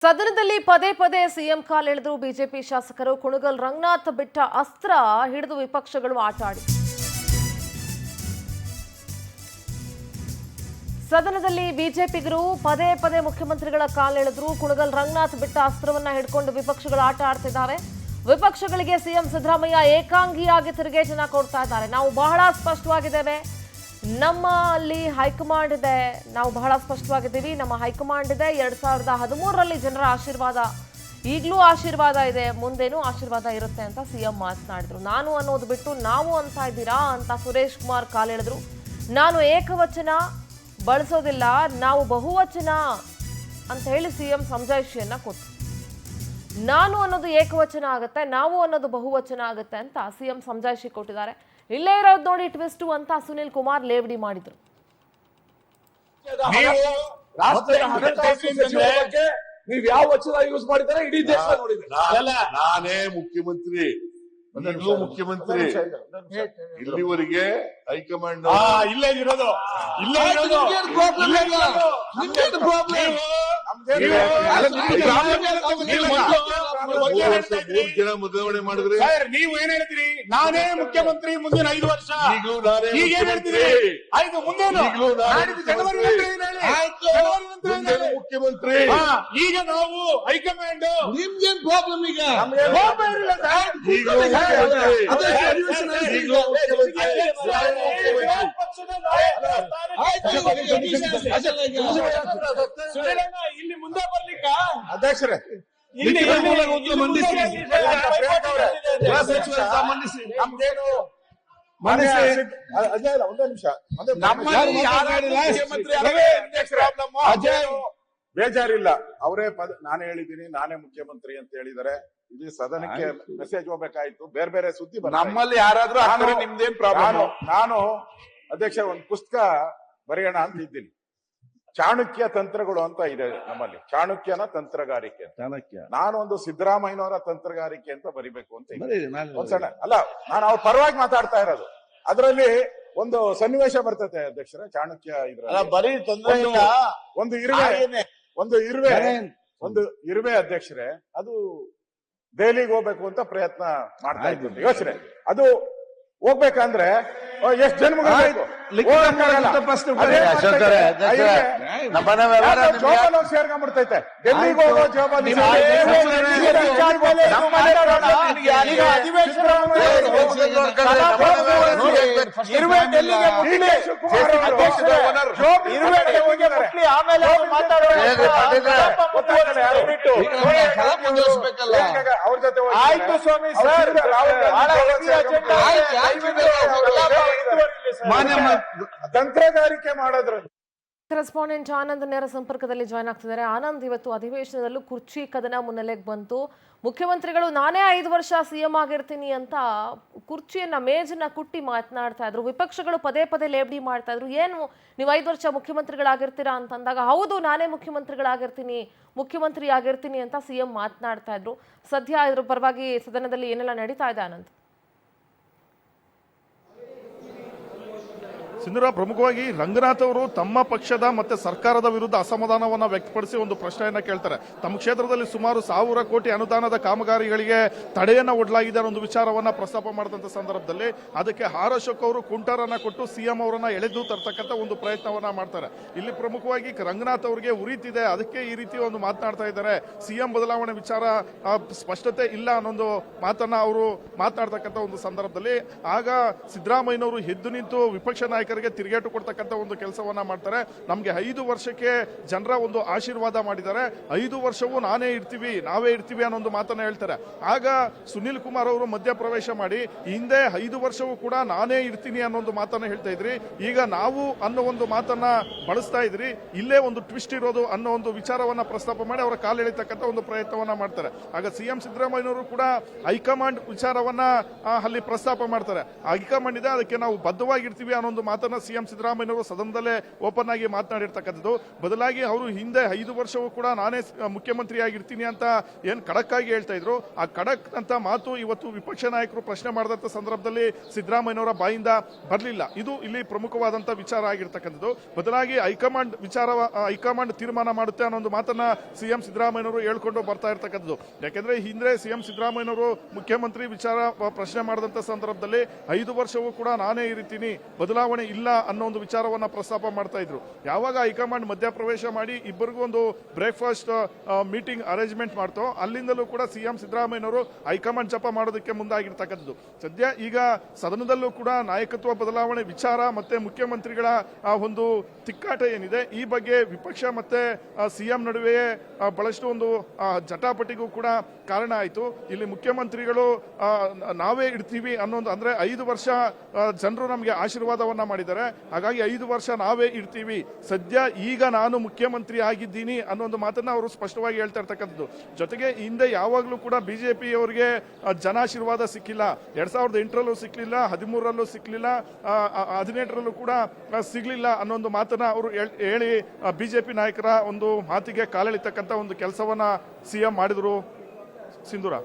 ಸದನದಲ್ಲಿ ಪದೇ ಪದೇ ಸಿಎಂ ಕಾಲೆಳೆದ್ರು ಬಿಜೆಪಿ ಶಾಸಕರು. ಕುಣಗಲ್ ರಂಗನಾಥ್ ಬಿಟ್ಟ ಅಸ್ತ್ರ ಹಿಡಿದು ವಿಪಕ್ಷಗಳು ಆಟ ಆಡಿ ಸದನದಲ್ಲಿ ಬಿಜೆಪಿಗರು ಪದೇ ಪದೇ ಮುಖ್ಯಮಂತ್ರಿಗಳ ಕಾಲೆಳೆದ್ರು. ಕುಣಗಲ್ ರಂಗನಾಥ್ ಬಿಟ್ಟ ಅಸ್ತ್ರವನ್ನ ಹಿಡ್ಕೊಂಡು ವಿಪಕ್ಷಗಳು ಆಟ ಆಡ್ತಿದ್ದಾರೆ. ವಿಪಕ್ಷಗಳಿಗೆ ಸಿಎಂ ಸಿದ್ದರಾಮಯ್ಯ ಏಕಾಂಗಿಯಾಗಿ ತಿರುಗೇಟನ್ನ ಕೊಡ್ತಾ ಇದ್ದಾರೆ. ನಾವು ಬಹಳ ಸ್ಪಷ್ಟವಾಗಿದ್ದೇವೆ, ನಮ್ಮಲ್ಲಿ ಹೈಕಮಾಂಡ್ ಇದೆ, ನಾವು ಬಹಳ ಸ್ಪಷ್ಟವಾಗಿದ್ದೀವಿ, ನಮ್ಮ ಹೈಕಮಾಂಡ್ ಇದೆ. 2013ರಲ್ಲಿ ಜನರ ಆಶೀರ್ವಾದ, ಈಗಲೂ ಆಶೀರ್ವಾದ ಇದೆ, ಮುಂದೇನೂ ಆಶೀರ್ವಾದ ಇರುತ್ತೆ ಅಂತ ಸಿಎಂ ಮಾತನಾಡಿದ್ರು. ನಾನು ಅನ್ನೋದು ಬಿಟ್ಟು ನಾವು ಅಂತ ಇದ್ದೀರಾ ಅಂತ ಸುರೇಶ್ ಕುಮಾರ್ ಕಾಲೆಳೆದ್ರು. ನಾನು ಏಕವಚನ ಬಳಸೋದಿಲ್ಲ, ನಾವು ಬಹುವಚನ ಅಂತ ಹೇಳಿ ಸಿಎಂ ಸಮಜಾಯಿಷಿಯನ್ನ ಕೊಟ್ಟರು. ನಾನು ಅನ್ನೋದು ಏಕವಚನ ಆಗುತ್ತೆ, ನಾವು ಅನ್ನೋದು ಬಹುವಚನ ಆಗುತ್ತೆ ಅಂತ ಸಿಎಂ ಸಮಜಾಯಿಷಿ ಕೊಟ್ಟಿದ್ದಾರೆ. ಇಲ್ಲೇ ಇರೋದು ನೋಡಿ ಟ್ವಿಸ್ಟ್ ಅಂತ ಸುನಿಲ್ ಕುಮಾರ್ ಲೇವಡಿ ಮಾಡಿದ್ರು. ನೀವು ಯಾವ ವಚನ ಯೂಸ್ ಮಾಡಿದ್ರೆ ಇಡೀ ದೇಶ ನೋಡಿದ್ರೆ ನಾನೇ ಮುಖ್ಯಮಂತ್ರಿ, ಈಗಲೂ ಮುಖ್ಯಮಂತ್ರಿ. ಇಲ್ಲಿವರೆಗೆ ಹೈಕಮಾಂಡ್ ಇಲ್ಲೇ ಇರೋದು, ಇಲ್ಲೇ ಇರೋದು, ಮೂರು ಜನ ಬದಲಾವಣೆ ಮಾಡಿದ್ರೆ ನೀವು ಏನ್ ಹೇಳ್ತೀರಿ? ನಾನೇ ಮುಖ್ಯಮಂತ್ರಿ ಮುಂದಿನ 5 ವರ್ಷ. ಈಗಲೂ ನಾನೇ ಈಗ ಏನ್ ಹೇಳ್ತೀರಿ? ಆಯ್ತು, ಮುಂದೇನು ಜನವರಿ ಮುಖ್ಯಮಂತ್ರಿ. ಈಗ ನಾವು ಹೈಕಮಾಂಡ್. ನಿಮ್ಗೇನ್ ಪ್ರಾಬ್ಲಮ್ ಈಗ? ಇಲ್ಲಿ ಮುಂದೆ ಬರ್ಲಿಕ್ಕ ಅಧ್ಯಕ್ಷರೇ ಒಂದೇ ನಿಮಿಷ ಬೇಜಾರಿಲ್ಲ. ಅವರೇ ನಾನೇ ಹೇಳಿದ್ದೀನಿ, ನಾನೇ ಮುಖ್ಯಮಂತ್ರಿ ಅಂತ ಹೇಳಿದ್ದಾರೆ. ಇದು ಸದನಕ್ಕೆ ಮೆಸೇಜ್ ಹೋಗ್ಬೇಕಾಯ್ತು. ಬೇರೆ ಬೇರೆ ಸುದ್ದಿ ನಮ್ಮಲ್ಲಿ ಯಾರಾದ್ರೂ ನಿಮ್ದೇನ್ ಪ್ರಾಬ್ಲಮ್? ನಾನು ಅಧ್ಯಕ್ಷ ಒಂದು ಪುಸ್ತಕ ಬರೆಯೋಣ ಅಂತ ಇದ್ದೀನಿ. ಚಾಣಕ್ಯ ತಂತ್ರಗಳು ಅಂತ ಇದೆ ನಮ್ಮಲ್ಲಿ. ಚಾಣಕ್ಯನ ತಂತ್ರಗಾರಿಕೆ. ನಾನು ಒಂದು ಸಿದ್ದರಾಮಯ್ಯನವರ ತಂತ್ರಗಾರಿಕೆ ಅಂತ ಬರಿಬೇಕು ಅಂತ ಒಂದ್ಸಲ ಅಲ್ಲ, ನಾನು ಅವ್ರ ಪರವಾಗಿ ಮಾತಾಡ್ತಾ ಇರೋದು. ಅದರಲ್ಲಿ ಒಂದು ಸನ್ನಿವೇಶ ಬರ್ತೈತೆ ಅಧ್ಯಕ್ಷರೇ. ಚಾಣಕ್ಯ ಇದ್ರ ಬರೀ ತೊಂದರೆ ಇಲ್ಲ. ಒಂದು ಇರುವೆ ಅಧ್ಯಕ್ಷರೇ, ಅದು ದೆಹಲಿಗೆ ಹೋಗ್ಬೇಕು ಅಂತ ಪ್ರಯತ್ನ ಮಾಡ್ತಾ ಇದ್ದೀನಿ. ಯೋಚನೆ ಅದು ಹೋಗ್ಬೇಕಂದ್ರೆ ಎಷ್ಟು ಜನ್ಮಗಳು ಸೇರ್ಕೊಂಡ್ಬಿಡ್ತೈತೆ. ಡೆಲ್ಲಿಗೆ ಹೋಗೋ ಜವಾಬ್ದಾರಿ ಅವ್ರ ಜೊತೆ ಆಯ್ತು ಸ್ವಾಮಿ ಸರ್. ತಂತ್ರಗಾರಿಕೆ ಮಾಡೋದ್ರ ಕರೆಸ್ಪಾಂಡೆಂಟ್ ಆನಂದ್ ನೇರ ಸಂಪರ್ಕದಲ್ಲಿ ಜಾಯ್ನ್ ಆಗ್ತಿದ್ದಾರೆ. ಆನಂದ್, ಇವತ್ತು ಅಧಿವೇಶನದಲ್ಲೂ ಕುರ್ಚಿ ಕದನ ಮುನ್ನೆಲೆಗೆ ಬಂತು. ಮುಖ್ಯಮಂತ್ರಿಗಳು ನಾನೇ 5 ವರ್ಷ ಸಿಎಂ ಆಗಿರ್ತೀನಿ ಅಂತ ಕುರ್ಚಿಯನ್ನ ಮೇಜನ್ನ ಕುಟ್ಟಿ ಮಾತನಾಡ್ತಾ ಇದ್ರು. ವಿಪಕ್ಷಗಳು ಪದೇ ಪದೇ ಲೇವಡಿ ಮಾಡ್ತಾ ಇದ್ರು. ಏನು ನೀವು 5 ವರ್ಷ ಮುಖ್ಯಮಂತ್ರಿಗಳಾಗಿರ್ತೀರಾ ಅಂತಂದಾಗ, ಹೌದು ನಾನೇ ಮುಖ್ಯಮಂತ್ರಿ ಆಗಿರ್ತೀನಿ ಅಂತ ಸಿಎಂ ಮಾತನಾಡ್ತಾ ಇದ್ರು. ಸದ್ಯ ಇದ್ರ ಪರವಾಗಿ ಸದನದಲ್ಲಿ ಏನೆಲ್ಲ ನಡೀತಾ ಇದೆ ಆನಂದ್? ಸಿಂಧೂರ, ಪ್ರಮುಖವಾಗಿ ರಂಗನಾಥ್ ಅವರು ತಮ್ಮ ಪಕ್ಷದ ಮತ್ತೆ ಸರ್ಕಾರದ ವಿರುದ್ಧ ಅಸಮಾಧಾನವನ್ನ ವ್ಯಕ್ತಪಡಿಸಿ ಒಂದು ಪ್ರಶ್ನೆಯನ್ನ ಕೇಳ್ತಾರೆ. ತಮ್ಮ ಕ್ಷೇತ್ರದಲ್ಲಿ ಸುಮಾರು 1000 ಕೋಟಿ ಅನುದಾನದ ಕಾಮಗಾರಿಗಳಿಗೆ ತಡೆಯನ್ನ ಒಡ್ಲಾಗಿದೆ ಅನ್ನೋ ಒಂದು ವಿಚಾರವನ್ನ ಪ್ರಸ್ತಾಪ ಮಾಡಿದಂತ ಸಂದರ್ಭದಲ್ಲಿ ಅದಕ್ಕೆ ಆರ್ ಅಶೋಕ್ ಅವರು ಕುಂಟರನ್ನ ಕೊಟ್ಟು ಸಿಎಂ ಅವರನ್ನ ಎಳೆದು ತರ್ತಕ್ಕಂಥ ಒಂದು ಪ್ರಯತ್ನವನ್ನ ಮಾಡ್ತಾರೆ. ಇಲ್ಲಿ ಪ್ರಮುಖವಾಗಿ ರಂಗನಾಥ್ ಅವರಿಗೆ ಉರಿತಿದೆ, ಅದಕ್ಕೆ ಈ ರೀತಿ ಒಂದು ಮಾತನಾಡ್ತಾ ಇದ್ದಾರೆ. ಸಿಎಂ ಬದಲಾವಣೆ ವಿಚಾರ ಸ್ಪಷ್ಟತೆ ಇಲ್ಲ ಅನ್ನೊಂದು ಮಾತನ್ನ ಅವರು ಮಾತನಾಡ್ತಕ್ಕಂಥ ಒಂದು ಸಂದರ್ಭದಲ್ಲಿ ಆಗ ಸಿದ್ದರಾಮಯ್ಯನವರು ಎದ್ದು ನಿಂತು ವಿಪಕ್ಷ ನಾಯಕರಿಗೆ ತಿರುಗೇಟು ಕೊಡ್ತಕ್ಕಂಥ ಒಂದು ಕೆಲಸವನ್ನ ಮಾಡ್ತಾರೆ. ನಮ್ಗೆ 5 ವರ್ಷಕ್ಕೆ ಜನರ ಒಂದು ಆಶೀರ್ವಾದ ಮಾಡಿದ್ದಾರೆ, 5 ವರ್ಷವೂ ನಾವೇ ಇರ್ತೀವಿ ಅನ್ನೋ ಒಂದು ಮಾತನ್ನ ಹೇಳ್ತಾರೆ. ಆಗ ಸುನಿಲ್ ಕುಮಾರ್ ಅವರು ಮಧ್ಯಪ್ರವೇಶ ಮಾಡಿ ಹಿಂದೆ 5 ವರ್ಷವೂ ಕೂಡ ನಾನೇ ಇರ್ತೀನಿ ಅನ್ನೋ ಒಂದು ಮಾತನ್ನ ಹೇಳ್ತಾ ಇದ್ರಿ, ಈಗ ನಾವು ಅನ್ನೋ ಒಂದು ಮಾತನ್ನ ಬಳಸ್ತಾ ಇದ್ರಿ, ಇಲ್ಲೇ ಒಂದು ಟ್ವಿಸ್ಟ್ ಇರೋದು ಅನ್ನೋ ಒಂದು ವಿಚಾರವನ್ನ ಪ್ರಸ್ತಾಪ ಮಾಡಿ ಅವರ ಕಾಲೆಳೆತಕ್ಕಂಥ ಒಂದು ಪ್ರಯತ್ನವನ್ನ ಮಾಡ್ತಾರೆ. ಆಗ ಸಿಎಂ ಸಿದ್ದರಾಮಯ್ಯನವರು ಕೂಡ ಹೈಕಮಾಂಡ್ ವಿಚಾರವನ್ನ ಅಲ್ಲಿ ಪ್ರಸ್ತಾಪ ಮಾಡ್ತಾರೆ. ಹೈಕಮಾಂಡ್ ಇದೆ, ಅದಕ್ಕೆ ನಾವು ಬದ್ಧವಾಗಿರ್ತೀವಿ ಅನ್ನೋ ಒಂದು ಮಾತನ್ನ ಸಿಎಂ ಸಿದ್ದರಾಮಯ್ಯನವರು ಸದನದಲ್ಲೇ ಓಪನ್ ಆಗಿ ಮಾತನಾಡಿರ್ತಕ್ಕಂಥದ್ದು. ಬದಲಾಗಿ ಅವರು ಹಿಂದೆ 5 ವರ್ಷವೂ ಕೂಡ ನಾನೇ ಮುಖ್ಯಮಂತ್ರಿ ಆಗಿರ್ತೀನಿ ಅಂತ ಏನ್ ಖಡಕ್ ಆಗಿ ಹೇಳ್ತಾ ಇದ್ರು, ಆ ಖಡಕ್ ಅಂತ ಮಾತು ಇವತ್ತು ವಿಪಕ್ಷ ನಾಯಕರು ಪ್ರಶ್ನೆ ಮಾಡಿದಂತ ಸಂದರ್ಭದಲ್ಲಿ ಸಿದ್ದರಾಮಯ್ಯನವರ ಬಾಯಿಂದ ಬರಲಿಲ್ಲ. ಇದು ಇಲ್ಲಿ ಪ್ರಮುಖವಾದಂತ ವಿಚಾರ ಆಗಿರ್ತಕ್ಕಂಥದ್ದು. ಬದಲಾಗಿ ಹೈಕಮಾಂಡ್ ತೀರ್ಮಾನ ಮಾಡುತ್ತೆ ಅನ್ನೋ ಒಂದು ಮಾತನ್ನ ಸಿಎಂ ಸಿದ್ದರಾಮಯ್ಯನವರು ಹೇಳ್ಕೊಂಡು ಬರ್ತಾ ಇರ್ತಕ್ಕಂಥದ್ದು. ಯಾಕೆಂದ್ರೆ ಹಿಂದೆ ಸಿಎಂ ಸಿದ್ದರಾಮಯ್ಯನವರು ಮುಖ್ಯಮಂತ್ರಿ ವಿಚಾರ ಪ್ರಶ್ನೆ ಮಾಡಿದಂತ ಸಂದರ್ಭದಲ್ಲಿ 5 ವರ್ಷವೂ ಕೂಡ ನಾನೇ ಇರ್ತೀನಿ, ಬದಲಾವಣೆ ಇಲ್ಲ ಅನ್ನೋ ಒಂದು ವಿಚಾರವನ್ನ ಪ್ರಸ್ತಾಪ ಮಾಡ್ತಾ ಇದ್ರು. ಯಾವಾಗ ಹೈಕಮಾಂಡ್ ಮಧ್ಯಪ್ರವೇಶ ಮಾಡಿ ಇಬ್ಬರಿಗೂ ಒಂದು ಬ್ರೇಕ್ಫಾಸ್ಟ್ ಮೀಟಿಂಗ್ ಅರೇಂಜ್ಮೆಂಟ್ ಮಾಡ್ತೋ ಅಲ್ಲಿಂದಲೂ ಕೂಡ ಸಿಎಂ ಸಿದ್ದರಾಮಯ್ಯನವರು ಹೈಕಮಾಂಡ್ ಜಪ ಮಾಡೋದಕ್ಕೆ ಮುಂದಾಗಿರ್ತಕ್ಕಂಥದ್ದು. ಸದ್ಯ ಈಗ ಸದನದಲ್ಲೂ ಕೂಡ ನಾಯಕತ್ವ ಬದಲಾವಣೆ ವಿಚಾರ ಮತ್ತೆ ಮುಖ್ಯಮಂತ್ರಿಗಳ ಒಂದು ತಿಕ್ಕಾಟ ಏನಿದೆ ಈ ಬಗ್ಗೆ ವಿಪಕ್ಷ ಮತ್ತೆ ಸಿಎಂ ನಡುವೆ ಬಹಳಷ್ಟು ಒಂದು ಜಟಾಪಟಿಗೂ ಕೂಡ ಕಾರಣ ಆಯಿತು. ಇಲ್ಲಿ ಮುಖ್ಯಮಂತ್ರಿಗಳು ನಾವೇ ಇಡ್ತೀವಿ ಅನ್ನೋದು, ಅಂದ್ರೆ 5 ವರ್ಷ ಜನರು ನಮಗೆ ಆಶೀರ್ವಾದವನ್ನ ಮಾಡಿದ್ದಾರೆ, ಹಾಗಾಗಿ 5 ವರ್ಷ ನಾವೇ ಇಡ್ತೀವಿ, ಸದ್ಯ ಈಗ ನಾನು ಮುಖ್ಯಮಂತ್ರಿ ಆಗಿದ್ದೀನಿ ಅನ್ನೋ ಒಂದು ಮಾತನ್ನ ಅವರು ಸ್ಪಷ್ಟವಾಗಿ ಹೇಳ್ತಾ ಇರ್ತಕ್ಕಂಥದ್ದು. ಜೊತೆಗೆ ಹಿಂದೆ ಯಾವಾಗಲೂ ಕೂಡ ಬಿಜೆಪಿ ಅವರಿಗೆ ಜನಾಶೀರ್ವಾದ ಸಿಕ್ಕಿಲ್ಲ. 2008ರಲ್ಲೂ ಸಿಕ್ಲಿಲ್ಲ, 13ರಲ್ಲೂ ಸಿಕ್ಲಿಲ್ಲ, 17ರಲ್ಲೂ ಕೂಡ ಸಿಗ್ಲಿಲ್ಲ ಅನ್ನೋ ಒಂದು ಮಾತನ್ನ ಅವರು ಹೇಳಿ ಬಿಜೆಪಿ ನಾಯಕರ ಒಂದು ಮಾತಿಗೆ ಕಾಲೆಳಿತಕ್ಕಂಥ ಒಂದು ಕೆಲಸವನ್ನ ಸಿಎಂ ಮಾಡಿದ್ರು. ಸಿಂಧೂರ.